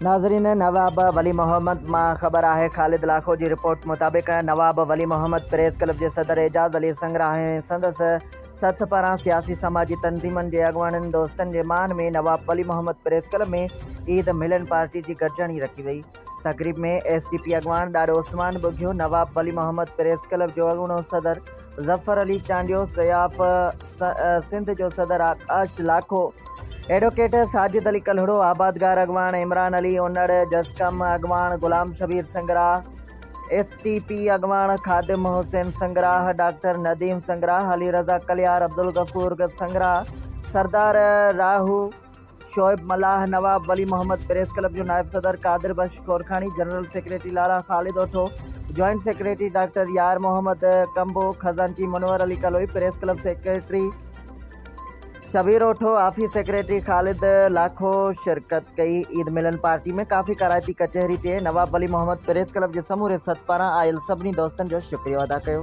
नाज़रीन, नवाब वली मोहम्मद मां ख़बर आहे। ख़ालिद लाखो जी रिपोर्ट मुताबिक़ नवाब वली मोहम्मद प्रेस क्लब जे सदर एजाज़ अली संगरा ऐं संदसि सथ पारां सियासी समाजी तंज़ीमनि जे अॻुवाणनि दोस्तनि जे मान में नवाब वली मोहम्मद प्रेस क्लब में ईद मिलन पार्टी जी गॾिजाणी रखी वई। तक़रीब में SDP अॻुवान ॾाढो उस्मान बुघियो। नवाब वली मोहम्मद प्रेस क्लब जो अॻूणो सदर ज़फ़र अली चांडियो, सयाफ़ सिंध जो सदर आकाश लाखो, एडवोकेट साजिद अली कल्हड़ो, आबादगार अॻवान इमरान अली उन्नड़, जसकम अॻवान गुलाम शबीर संगराह, STP अॻवान Khadim Hussain Sangrah, doctor Nadeem Sangrah, Ali Raza Kaliar, Abdul Ghafoor Sangrah, Sardar Rahu Shoaib Mallah. Nawab Wali Mohammad press club जो नायब सदर Qadir Bakhsh Khorkhani, general secretary Lala Khalid Otho, joint secretary doctor Yar Mohammad Kambo, खजानची Manwar Ali Kaloi, press club secretary Shabbir Otho, office secretary Khalid Lakho शिरकत कई। ईद मिलन पार्टी में काफ़ी कराइती कचहरी ते नवाब वली मोहम्मद प्रेस क्लब जे समूरे सत पारां आयल सभिनी दोस्तनि जो शुक्रिया अदा कयो।